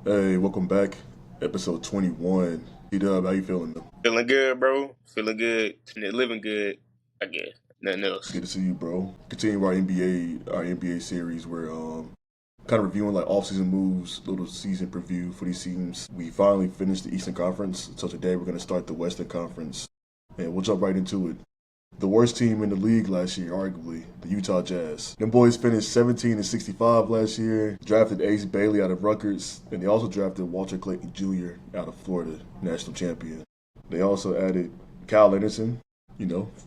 Hey, welcome back. Episode 21. Dub, how you feeling, man? Feeling good, bro. Feeling good. Living good. I guess. Nothing else. Good to see you, bro. Continue our NBA series. We're kind of reviewing like off-season moves, little season preview for these teams. We finally finished the Eastern Conference, so today we're gonna start the Western Conference, and we'll jump right into it. The worst team in the league last year, arguably, the Utah Jazz. Them boys finished 17 and 65 last year. Drafted Ace Bailey out of Rutgers, and they also drafted Walter Clayton Jr. out of Florida, national champion. They also added Kyle Anderson,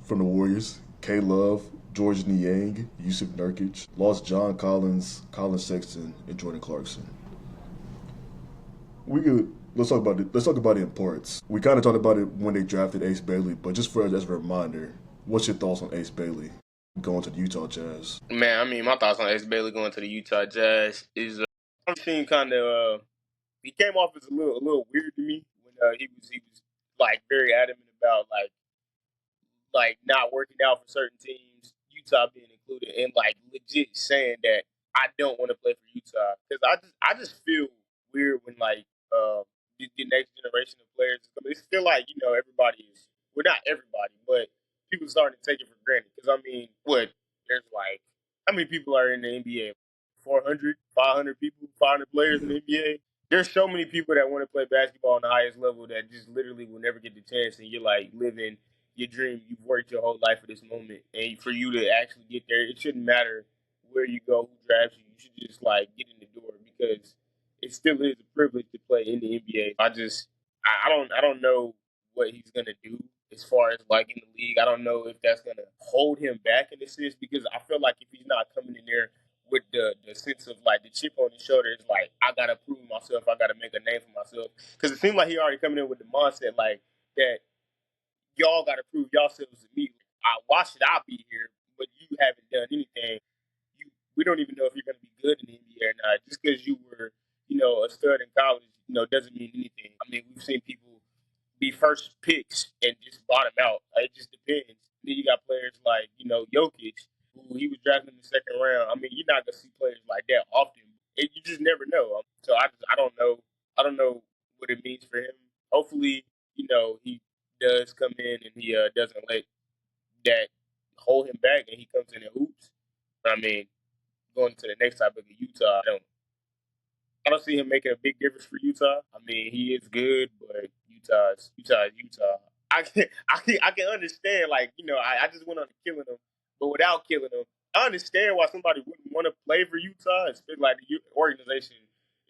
from the Warriors, K Love, George Niang, Yusuf Nurkic, lost John Collins, Colin Sexton, and Jordan Clarkson. We could let's talk about it in parts. We kind of talked about it when they drafted Ace Bailey, but just for as a reminder, what's your thoughts on Ace Bailey going to the Utah Jazz? Man, I mean, my thoughts on Ace Bailey going to the Utah Jazz is I'm seeing kind of he came off as a little weird to me when he was like very adamant about like not working out for certain teams, Utah being included, and like legit saying that I don't want to play for Utah because I just feel weird when like the next generation of players. I mean, it's still like everybody is well not everybody, but people starting to take it for granted. Because I mean, what there's like how many people are in the NBA? 400, 500 people, 500 players in Yeah. the NBA. There's so many people that want to play basketball on the highest level that just literally will never get the chance, and you're like living your dream. You've worked your whole life for this moment, and for you to actually get there, it shouldn't matter where you go, who drafts you. You should just like get in the door because it still is a privilege to play in the NBA. I don't know what he's gonna do as far as like in the league. I don't know if that's gonna hold him back in a sense because I feel like if he's not coming in there with the sense of like the chip on his shoulder, it's like I gotta prove myself. I gotta make a name for myself because it seems like he already coming in with the mindset like that y'all got to prove yourselves to me. Why should I be here? But you haven't done anything. We don't even know if you're going to be good in the NBA or not. Just because you were, a stud in college, doesn't mean anything. I mean, we've seen people be first picks and just bottom out. It just depends. Then you got players like, Jokic, who he was drafted in the second round. I mean, you're not going to see players like that often. You just never know. So I don't know. I don't know what it means for him. Hopefully, he does come in and he doesn't let that hold him back and he comes in and hoops. I mean, going to the next topic of Utah, I don't see him making a big difference for Utah. I mean, he is good, but Utah is Utah. I can understand, like I just went on to killing him, but without killing him, I understand why somebody wouldn't want to play for Utah. It's like the organization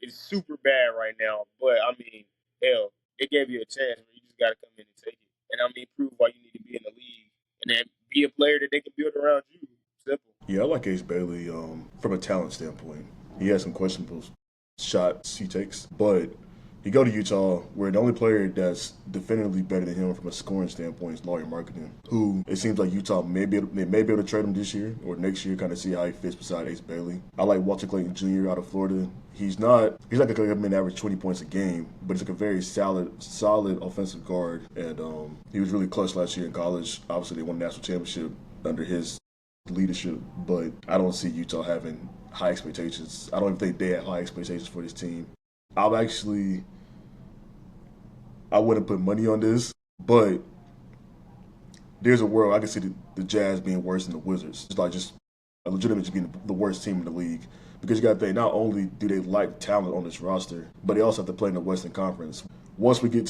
is super bad right now, but I mean, hell, they gave you a chance, but you just got to come in and take it. And I mean, prove why you need to be in the league, and then be a player that they can build around you. Simple. Yeah, I like Ace Bailey from a talent standpoint. He has some questionable shots he takes, but you go to Utah, where the only player that's definitively better than him from a scoring standpoint is Laurie Marketing, who it seems like Utah they may be able to trade him this year or next year, kind of see how he fits beside Ace Bailey. I like Walter Clayton Jr. out of Florida. He's like a come in average 20 points a game, but he's like a very solid offensive guard, and he was really clutch last year in college. Obviously, they won the national championship under his leadership, but I don't see Utah having high expectations. I don't even think they have high expectations for this team. I'm actually, I wouldn't put money on this, but there's a world I can see the Jazz being worse than the Wizards. It's like just a legitimate just being the worst team in the league. Because you got to think, not only do they lack talent on this roster, but they also have to play in the Western Conference. Once we get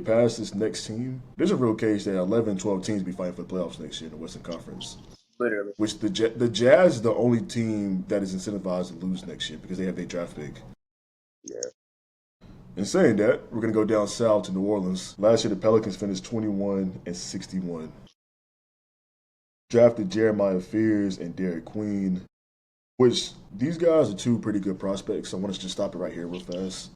past this next team, there's a real case that 11, 12 teams be fighting for the playoffs next year in the Western Conference. Literally. Which the Jazz is the only team that is incentivized to lose next year because they have their draft pick. Yeah. In saying that, we're gonna go down south to New Orleans. Last year, the Pelicans finished 21 and 61. Drafted Jeremiah Fears and Derek Queen, which these guys are two pretty good prospects. So I want to just stop it right here real fast.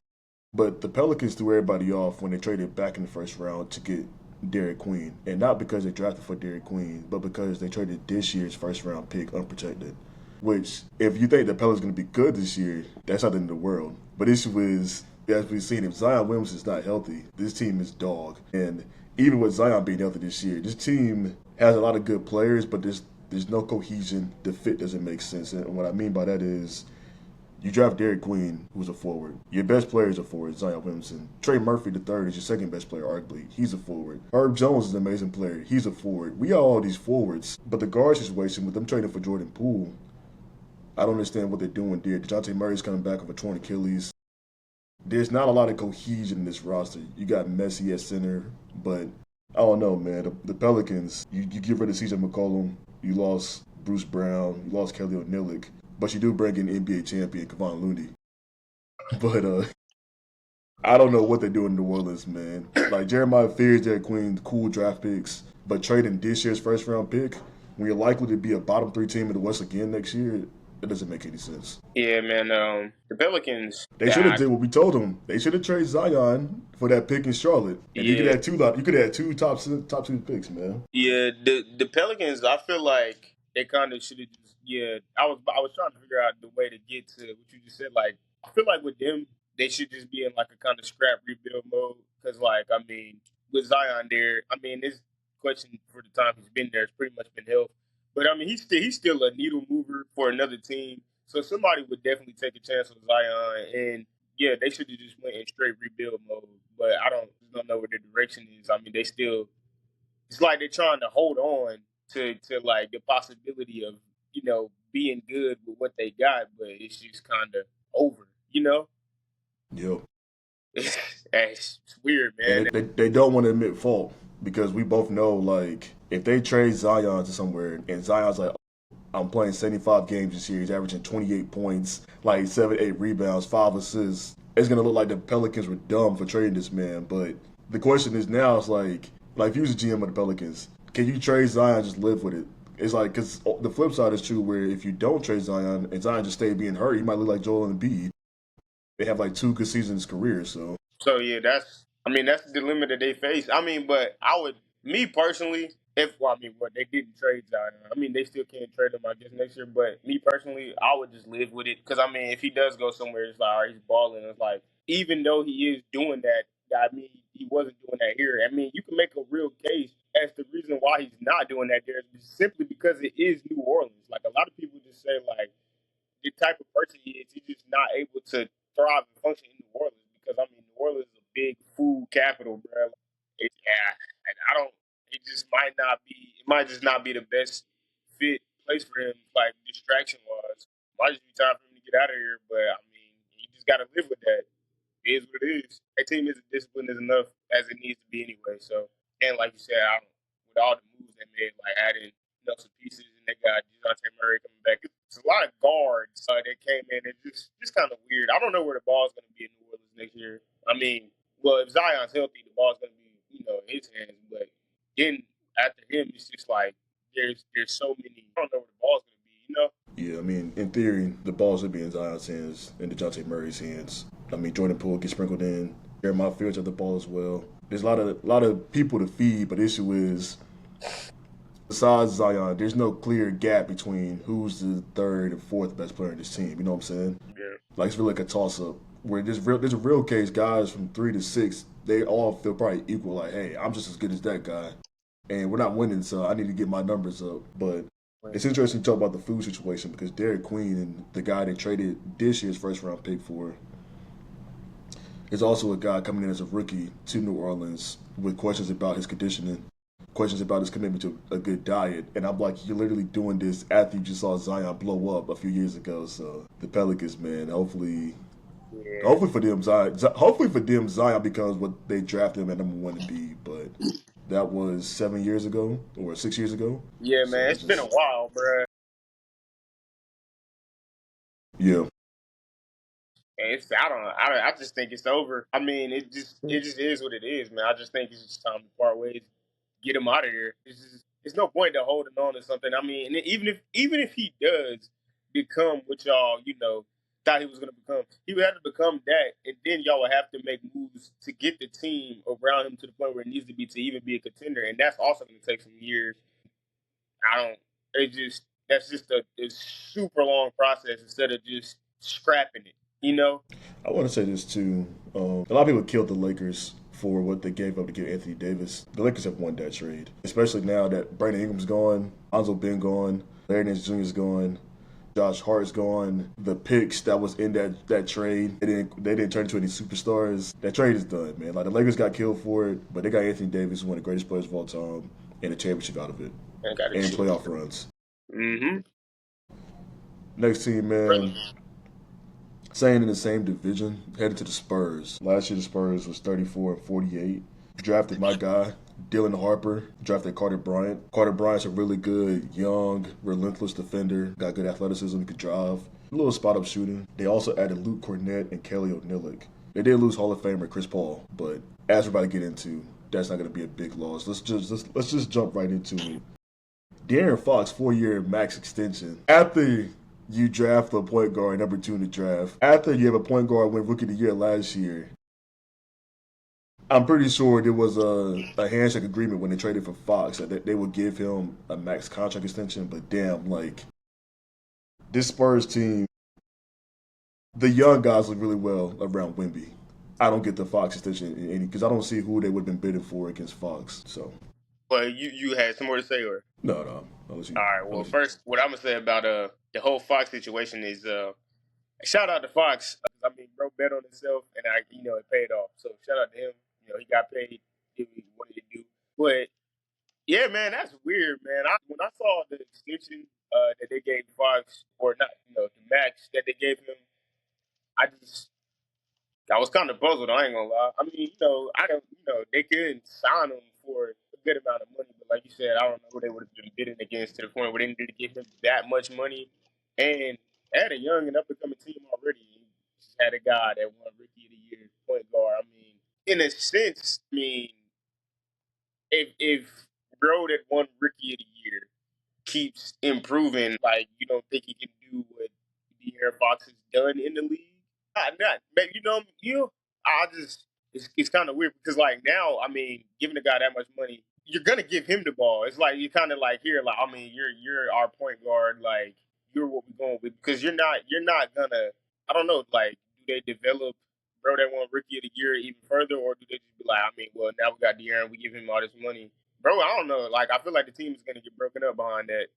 But the Pelicans threw everybody off when they traded back in the first round to get Derek Queen. And not because they drafted for Derek Queen, but because they traded this year's first round pick unprotected. Which, if you think the Pelicans are going to be good this year, that's not the end of the world. But issue is, as we've seen, if Zion Williams is not healthy, this team is dog. And even with Zion being healthy this year, this team has a lot of good players, but there's no cohesion. The fit doesn't make sense. And what I mean by that is You draft Derek Queen, who's a forward. Your best player is a forward, Zion Williamson. Trey Murphy III is your second best player, arguably. He's a forward. Herb Jones is an amazing player. He's a forward. We got all these forwards, but the guard situation with them trading for Jordan Poole, I don't understand what they're doing there. DeJounte Murray's coming back with a torn Achilles. There's not a lot of cohesion in this roster. You got Messi at center, but I don't know, man. The Pelicans, you get rid of CJ McCollum, you lost Bruce Brown, you lost Kelly Olynyk, but you do bring in NBA champion Kevon Looney. But I don't know what they're doing in New Orleans, man. Like Jeremiah Fears, Derek Queen, cool draft picks, but trading this year's first round pick when you're likely to be a bottom three team in the West again next year, it doesn't make any sense. Yeah, man. The Pelicans. They should have did what we told them. They should have traded Zion for that pick in Charlotte, and you could Yeah, have two. You could have two top two picks, man. yeah. The Pelicans. I feel like they kind of should have just. Yeah, I was trying to figure out the way to get to what you just said. Like, I feel like with them, they should just be in like a kind of scrap rebuild mode. Because, like, I mean, with Zion there, I mean, this question for the time he's been there has pretty much been health. But I mean, he's still a needle mover for another team. So somebody would definitely take a chance on Zion, and yeah, they should have just went in straight rebuild mode. But I don't know where the direction is. I mean, they still it's like they're trying to hold on to like the possibility of being good with what they got, but it's just kind of over. Yo, It's weird, and man. they don't want to admit fault because we both know like if they trade Zion to somewhere and Zion's like, I'm playing 75 games this year. He's averaging 28 points, like 7, 8 rebounds, 5 assists. It's gonna look like the Pelicans were dumb for trading this man. But the question is now, it's like if you was a GM of the Pelicans, can you trade Zion? Just live with it. It's like because the flip side is true, where if you don't trade Zion and Zion just stay being hurt, he might look like Joel Embiid. They have like 2 good seasons in his career, so So yeah, that's the dilemma that they face. I mean, but me personally, if well, I mean, what they didn't trade Zion. I mean, they still can't trade him, I guess, next year. But me personally, I would just live with it because I mean, if he does go somewhere, it's like all right, he's balling. It's like even though he is doing that, I mean, he wasn't doing that here. I mean, you can make a real case as the reason why he's not doing that there is simply because it is New Orleans. Like a lot of people just say, like the type of person he is, he's just not able to thrive and function in New Orleans because I mean New Orleans is a big food capital, bro. Yeah, and I don't. It just might not be. It might just not be the best fit place for him, like distraction wise. Might just be time for him to get out of here. But I mean, he just got to live with that. It is what it is. That team isn't disciplined as enough as it needs to be anyway. So, and like you said, I don't, with all the moves they made, like adding some pieces, and they got DeJounte Murray coming back. It's a lot of guards that came in. It's just kind of weird. I don't know where the ball's going to be in New Orleans next year. I mean, well, if Zion's healthy, the ball's going to be in his hands. But then after him, it's just like there's so many. I don't know where the ball's going to be. yeah, I mean, in theory, the ball should be in Zion's hands and DeJounte Murray's hands. I mean, Jordan Poole gets sprinkled in. Jeremiah Fields at the ball as well. There's a lot of people to feed, but the issue is, besides Zion, there's no clear gap between who's the third and fourth best player in this team. You know what I'm saying? Yeah. Like it's really like a toss up where there's a real case guys from 3 to 6 they all feel probably equal. Like, hey, I'm just as good as that guy, and we're not winning, so I need to get my numbers up. But it's interesting to talk about the food situation because Derek Queen and the guy they traded this year's first round pick for is also a guy coming in as a rookie to New Orleans with questions about his conditioning, questions about his commitment to a good diet. And I'm like, you're literally doing this after you just saw Zion blow up a few years ago. So the Pelicans, man, Yeah. hopefully for them, Zion becomes what they drafted him at #1 to be. But that was 7 years ago or 6 years ago. Yeah, man. So It's been a just while, bro. yeah, I just think it's over. I mean, it just is what it is, man. I just think it's just time to part ways, get him out of here. It's no point to holding on to something. I mean, and even if he does become what y'all thought he was going to become, he would have to become that, and then y'all would have to make moves to get the team around him to the point where it needs to be to even be a contender, and that's also going to take some years. I don't. It just that's just a super long process instead of just scrapping it. You know. I want to say this too. A lot of people killed the Lakers for what they gave up to get Anthony Davis. The Lakers have won that trade, especially now that Brandon Ingram's gone, Lonzo Ben gone, Larry Nance Jr.'s gone. Josh Hart's gone. The picks that was in that trade, they didn't turn into any superstars. That trade is done, man. Like the Lakers got killed for it, but they got Anthony Davis, one of the greatest players of all time, and a championship out of it, And got a and chip. playoff runs. Mm-hmm. Next team, man. Staying in the same division, headed to the Spurs. Last year, the Spurs was 34-48. Drafted my guy, Dylan Harper. Drafted Carter Bryant. Carter Bryant's a really good, young, relentless defender. Got good athleticism, could drive. A little spot up shooting. They also added Luke Cornett and Kelly Olynyk. They did lose Hall of Famer Chris Paul, but as we're about to get into, that's not going to be a big loss. Let's just jump right into it. De'Aaron Fox 4-year max extension. After you draft a point guard number 2 in the draft, after you have a point guard win Rookie of the Year last year, I'm pretty sure there was a handshake agreement when they traded for Fox that they would give him a max contract extension. But damn, like this Spurs team, the young guys look really well around Wimby. I don't get the Fox extension in any because I don't see who they would have been bidding for against Fox. So But you had some more to say, or no, all right. Well, first, what I'm gonna say about the whole Fox situation is shout out to Fox. I mean, bro bet on himself, and it paid off. So shout out to him. He got paid. Did what he wanted to do. But yeah, man, that's weird, man. When I saw the extension that they gave Fox, or not, the max that they gave him, I just I was kind of puzzled. I ain't gonna lie. I mean, I don't, they could sign him for a good amount of money, but like you said, I don't know who they would have been bidding against to the point where they needed to give him that much money. And they had a young and up and coming team already. You just had a guy that won Rookie of the Year, point guard. I mean, in a sense, I mean, if bro that won Rookie of the Year keeps improving, like you don't think he can do what De'Aaron Fox has done in the league? Not, but I just it's kind of weird because like now, I mean, giving the guy that much money, you're gonna give him the ball. It's like you kind of like here, like I mean, you're our point guard, like you're what we're going with because you're not gonna. I don't know, like do they develop bro that won Rookie of the Year even further, or do they just be like, I mean, well now we got De'Aaron, we give him all this money, bro. I don't know. Like I feel like the team is gonna get broken up behind that.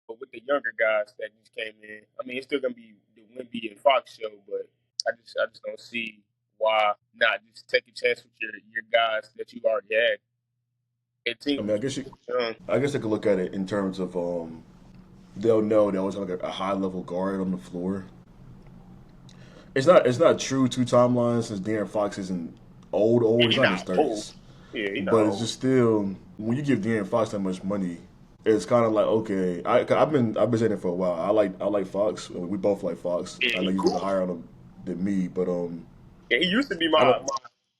But with the younger guys that just came in, I mean, it's still gonna be the Wimby and Fox show, but I just don't see why not just take a chance with your guys that you already had. That I team mean, was young. I guess they could look at it in terms of they'll know they always have like a high level guard on the floor. It's not true two timelines since De'Aaron Fox isn't old. Yeah, He's he not in his not old. 30s, Yeah, he not but it's old. just still when you give De'Aaron Fox that much money, it's kind of like okay. I've been saying it for a while. I like Fox. We both like Fox. Yeah, I know he you're a little cool. higher on him than me, but Yeah, he used to be I don't my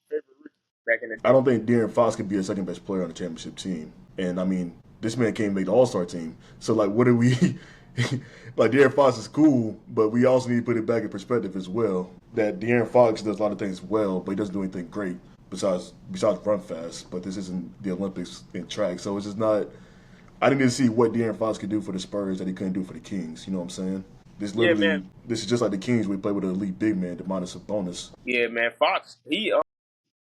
favorite rookie back in the I day. don't think De'Aaron Fox could be a second best player on the championship team. And I mean, this man can't make the All Star team. So like, what do we? Like De'Aaron Fox is cool, but we also need to put it back in perspective as well. That De'Aaron Fox does a lot of things well, but he doesn't do anything great besides run fast. But this isn't the Olympics in track, so it's just not. I need to see what De'Aaron Fox could do for the Spurs that he couldn't do for the Kings. You know what I'm saying? Yeah, man. This is just like the Kings. We play with an elite big man, minus a bonus. Yeah, man. Fox.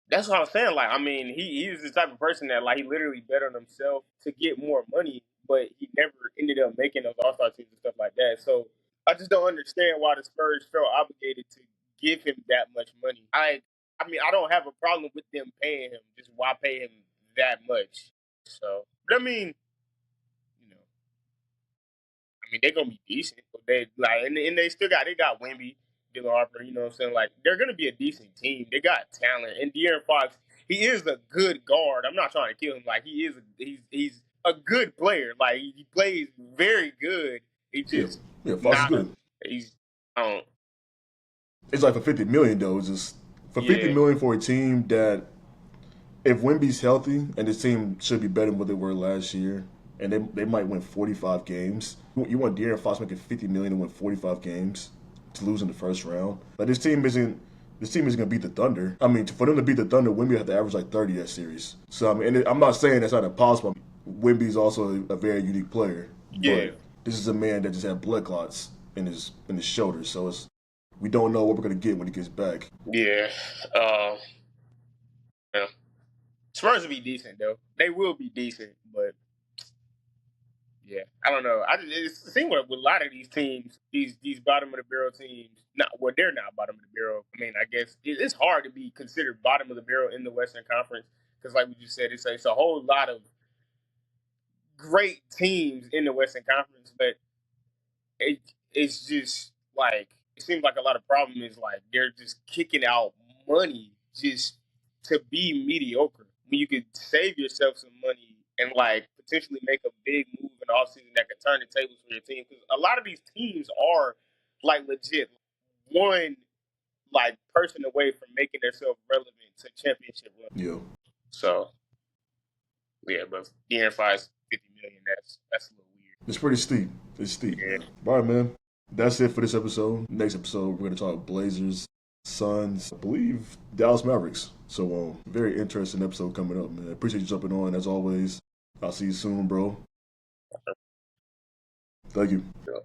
That's what I'm saying. Like, I mean, he's the type of person that like he literally bet on himself to get more money, but he never ended up making those All Star teams and stuff like that. So I just don't understand why the Spurs felt obligated to give him that much money. I mean, I don't have a problem with them paying him. Just why pay him that much? So, but I mean, you know, they're gonna be decent. But they like, and they got Wemby, Dylan Harper. You know what I'm saying? Like they're gonna be a decent team. They got talent, and De'Aaron Fox, he is a good guard. I'm not trying to kill him. Like he's a good player. Like he plays very good. He Yeah, just yeah, Fox is not a. good. He's I don't. It's like for 50 million though. It's just for 50 Yeah, million for a team that if Wemby's healthy and this team should be better than what they were last year, and they might win 45 games. You want De'Aaron Fox making 50 million to win 45 games to lose in the first round? Like this team isn't gonna beat the Thunder. I mean, for them to beat the Thunder, Wemby have to average like 30 that series. So I mean, I'm not saying that's not impossible. Wemby's also a very unique player, yeah, but this is a man that just had blood clots in his shoulders. So we don't know what we're gonna get when he gets back. yeah. Uh, yeah. Spurs will be decent though. They will be decent, but Yeah, I don't know. It seems like with a lot of these teams, these bottom of the barrel teams, they're not bottom of the barrel. I mean, I guess it's hard to be considered bottom of the barrel in the Western Conference because, like we just said, it's a whole lot of great teams in the Western Conference, but it it's just like it seems like a lot of problem is like they're just kicking out money just to be mediocre. When you could save yourself some money and like potentially make a big move in the offseason that could turn the tables for your team. Because a lot of these teams are like legit one like person away from making themselves relevant to championship level. Yeah. So yeah, but being 50 million, that's a little weird. It's pretty steep. It's steep, Yeah. man. All right, man. That's it for this episode. Next episode, we're going to talk Blazers, Suns, I believe Dallas Mavericks. So, very interesting episode coming up, man. Appreciate you jumping on as always. I'll see you soon, bro. Thank you. Yeah.